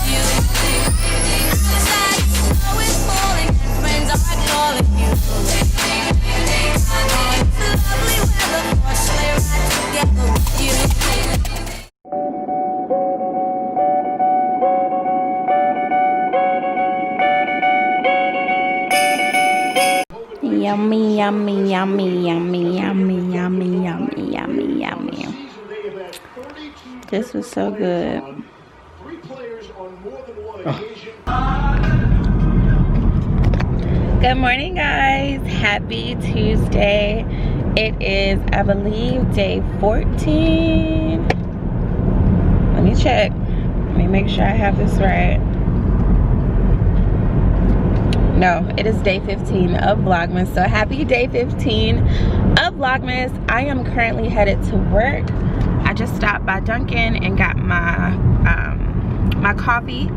you. The sky is falling and friends are calling you. Oh, it's lovely weather for a sleigh ride together with you. Yummy, yummy, yummy, yummy, yummy, yummy, yummy, yummy, yummy. This was so good. Good morning, guys. Happy Tuesday. It is, I believe, day 14. Let me check. Let me make sure I have this right. No, it is day 15 of Vlogmas. So happy day 15 of Vlogmas. I am currently headed to work. I just stopped by Dunkin' and got my my coffee.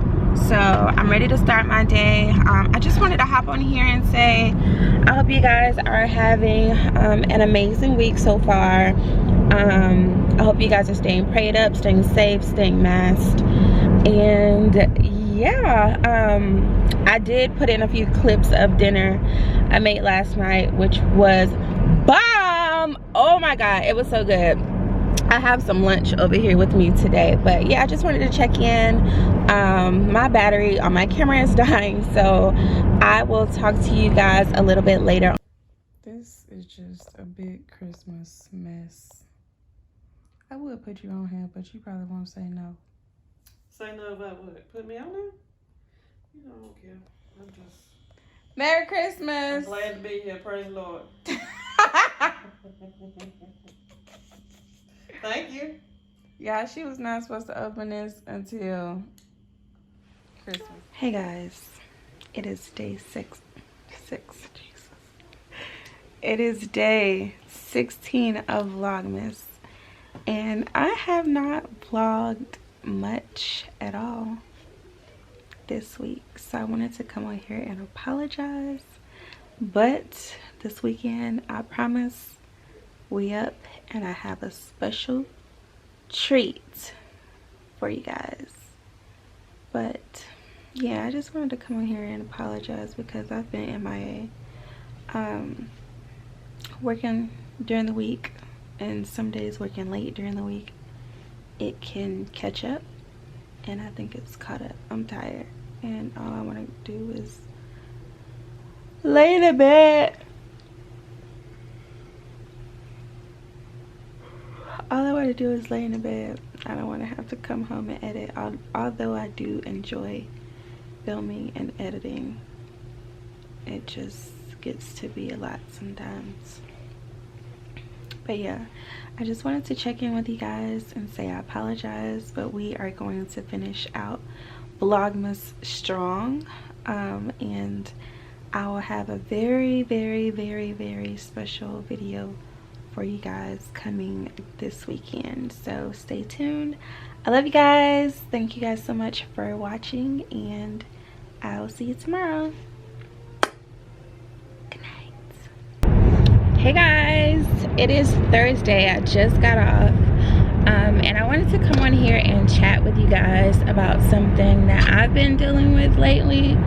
So I'm ready to start my day. I just wanted to hop on here and say I hope you guys are having an amazing week so far. I hope you guys are staying prayed up, staying safe, staying masked, and yeah, I did put in a few clips of dinner I made last night, which was bomb. Oh my god, it was so good. I have some lunch over here with me today, but yeah, I just wanted to check in. My battery on my camera is dying, so I will talk to you guys a little bit later. This is just a big Christmas mess. I would put you on here, but you probably won't say no. Say no about what? Put me on there? You know, I don't care. I'm just... Merry Christmas! I'm glad to be here. Praise the Lord. Thank you. Yeah, she was not supposed to open this until Christmas. Hey guys, it is day six, Jesus. It is day 16 of Vlogmas, and I have not vlogged much at all this week, so I wanted to come on here and apologize. But this weekend, I promise, we up and I have a special treat for you guys. But yeah, I just wanted to come on here and apologize because I've been MIA, working during the week, and some days working late during the week. It can catch up, and I think it's caught up. I'm tired, and all I want to do is lay in the bed. All I want to do is lay in the bed. I don't want to have to come home and edit, although I do enjoy filming and editing. It just gets to be a lot sometimes. But yeah, I just wanted to check in with you guys and say I apologize, but we are going to finish out Vlogmas strong, and I will have a very, very, very, very special video for you guys coming this weekend, so stay tuned. I love you guys. Thank you guys so much for watching, and I'll see you tomorrow. Good night. Hey guys, it is Thursday. I just got off, and I wanted to come on here and chat with you guys about something that I've been dealing with lately.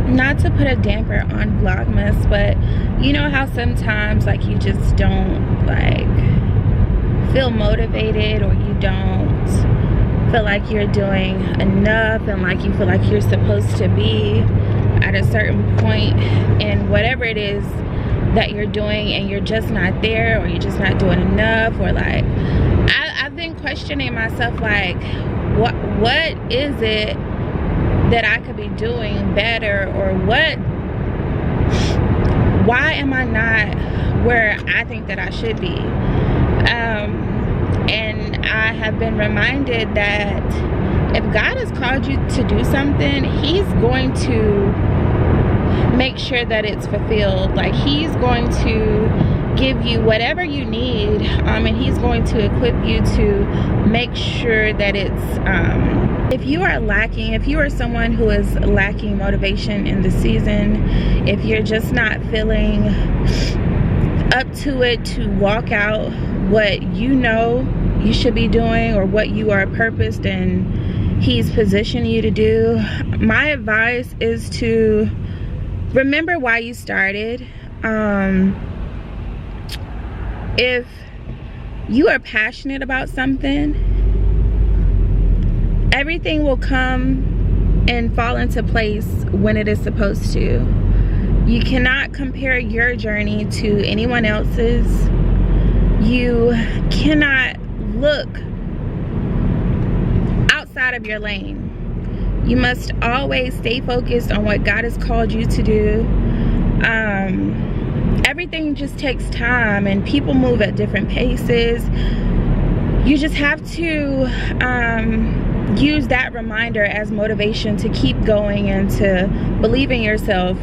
Not to put a damper on Vlogmas, but you know how sometimes like you just don't like feel motivated, or you don't feel like you're doing enough, and like you feel like you're supposed to be at a certain point in whatever it is that you're doing, and you're just not there, or you're just not doing enough, or like I've been questioning myself, like what is it that I could be doing better, or why am I not where I think that I should be? And I have been reminded that if God has called you to do something, he's going to make sure that it's fulfilled. Like, he's going to give you whatever you need, and he's going to equip you to make sure that it's if you are lacking, if you are someone who is lacking motivation in the season, if you're just not feeling up to it to walk out what you know you should be doing or what you are purposed and he's positioned you to do, my advice is to remember why you started. If you are passionate about something, everything will come and fall into place when it is supposed to. You cannot compare your journey to anyone else's. You cannot look outside of your lane. You must always stay focused on what God has called you to do. Everything just takes time, and people move at different paces. You just have to use that reminder as motivation to keep going and to believe in yourself.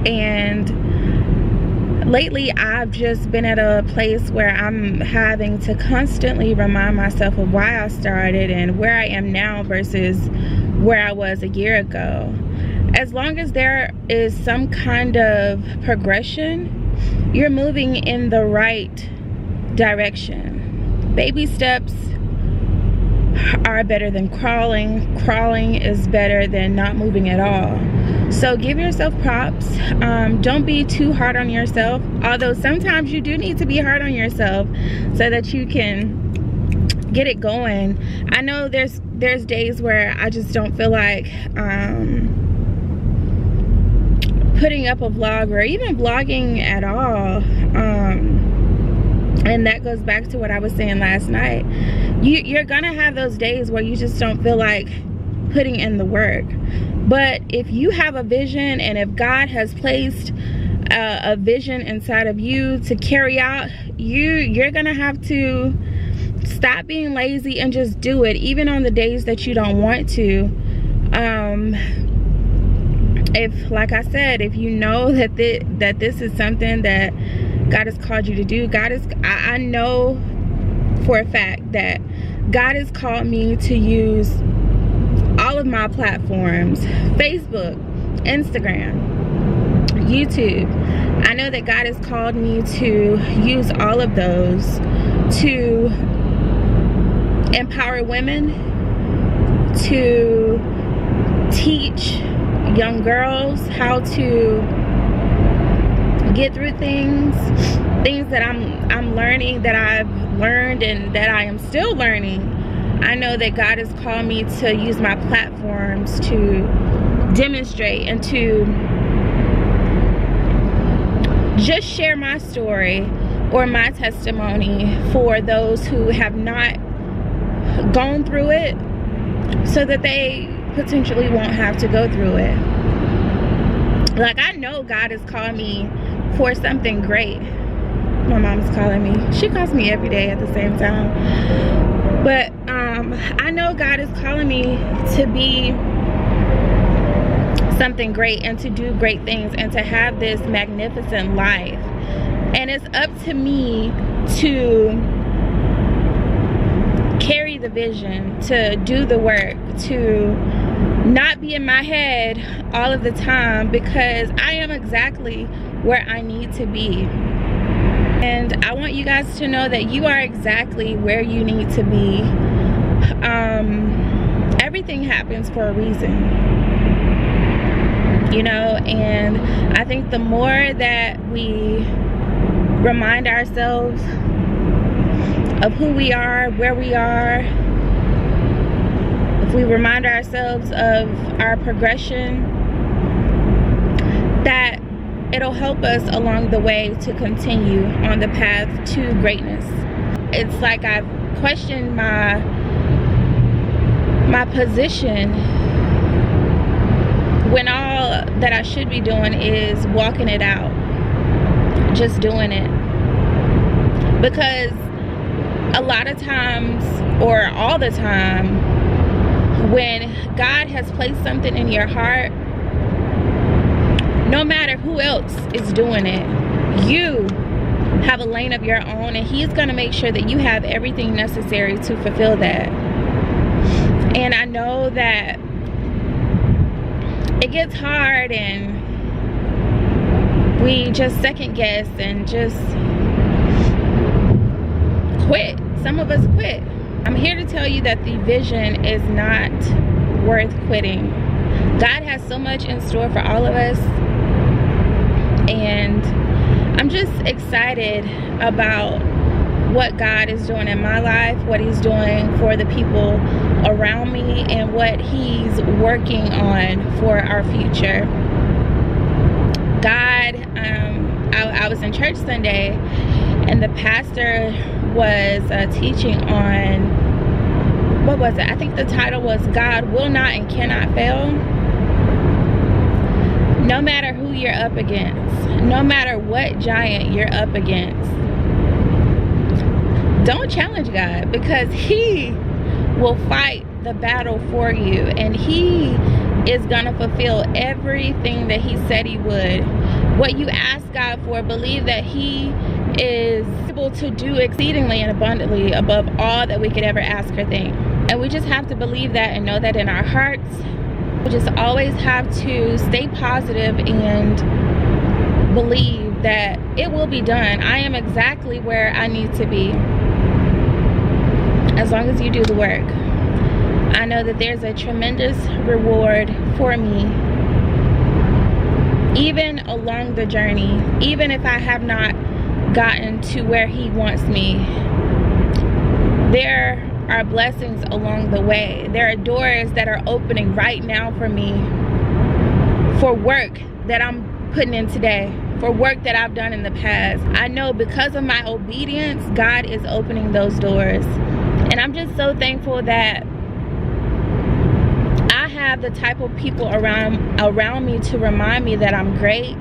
And lately I've just been at a place where I'm having to constantly remind myself of why I started and where I am now versus where I was a year ago. As long as there is some kind of progression, you're moving in the right direction. Baby steps are better than crawling. Crawling is better than not moving at all. So give yourself props. Don't be too hard on yourself, although sometimes you do need to be hard on yourself so that you can get it going. I know there's days where I just don't feel like putting up a vlog or even vlogging at all. And that goes back to what I was saying last night. You're gonna have those days where you just don't feel like putting in the work. But if you have a vision, and if God has placed a vision inside of you to carry out, you're gonna have to stop being lazy and just do it, even on the days that you don't want to. If, like I said, if you know that this is something that God has called you to do, I know for a fact that God has called me to use all of my platforms: Facebook, Instagram, YouTube. I know that God has called me to use all of those to empower women, to teach young girls how to get through things that I'm learning, that I've learned, and that I am still learning. I know that God has called me to use my platforms to demonstrate and to just share my story or my testimony for those who have not gone through it, so that they potentially won't have to go through it. Like, I know God has called me for something great. My mom's calling me. She calls me every day at the same time. But I know God is calling me to be something great and to do great things and to have this magnificent life. And it's up to me to carry the vision, to do the work, to not be in my head all of the time, because I am exactly where I need to be. And I want you guys to know that you are exactly where you need to be. Everything happens for a reason, you know, and I think the more that we remind ourselves of who we are, where we are, if we remind ourselves of our progression, that it'll help us along the way to continue on the path to greatness. It's like I've questioned my position when all that I should be doing is walking it out, just doing it. Because a lot of times, or all the time, when God has placed something in your heart, no matter who else is doing it, you have a lane of your own, and He's gonna make sure that you have everything necessary to fulfill that. And I know that it gets hard, and we just second guess and just quit some of us quit. I'm here to tell you that the vision is not worth quitting. God has so much in store for all of us, and I'm just excited about what God is doing in my life, what he's doing for the people around me, and what he's working on for our future. God, I was in church Sunday, and the pastor was teaching on, what was it? I think the title was God Will Not and Cannot Fail. No matter who you're up against, no matter what giant you're up against, don't challenge God, because he will fight the battle for you, and he is gonna fulfill everything that he said he would. What you ask God for, believe that he is able to do exceedingly and abundantly above all that we could ever ask or think. And we just have to believe that and know that in our hearts. We just always have to stay positive and believe that it will be done. I am exactly where I need to be, as long as you do the work. I know that there's a tremendous reward for me, even along the journey, even if I have not gotten to where he wants me. There are blessings along the way. There are doors that are opening right now for me, for work that I'm putting in today, for work that I've done in the past. I know because of my obedience, God is opening those doors. And I'm just so thankful that I have the type of people around me to remind me that I'm great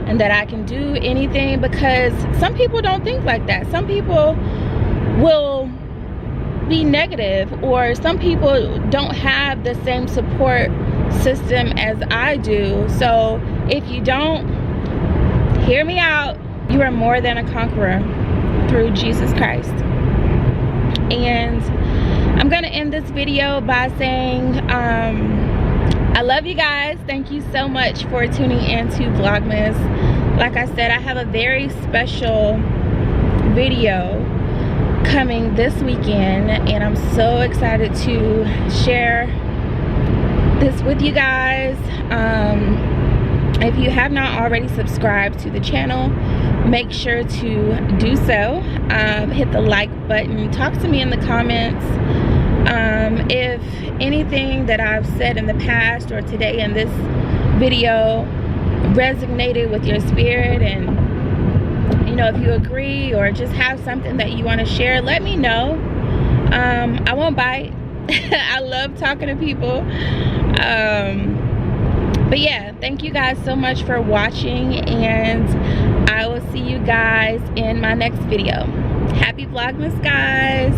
and that I can do anything, because some people don't think like that. Some people will be negative, or some people don't have the same support system as I do. So if you don't, hear me out. You are more than a conqueror through Jesus Christ. And I'm gonna end this video by saying I love you guys. Thank you so much for tuning in to Vlogmas. Like I said, I have a very special video coming this weekend, and I'm so excited to share this with you guys. If you have not already subscribed to the channel, make sure to do so. Hit the like button, talk to me in the comments. If anything that I've said in the past or today in this video resonated with your spirit, and you know, if you agree or just have something that you want to share, let me know. I won't bite. I love talking to people. But yeah, thank you guys so much for watching, and I will see you guys in my next video. Happy Vlogmas, guys.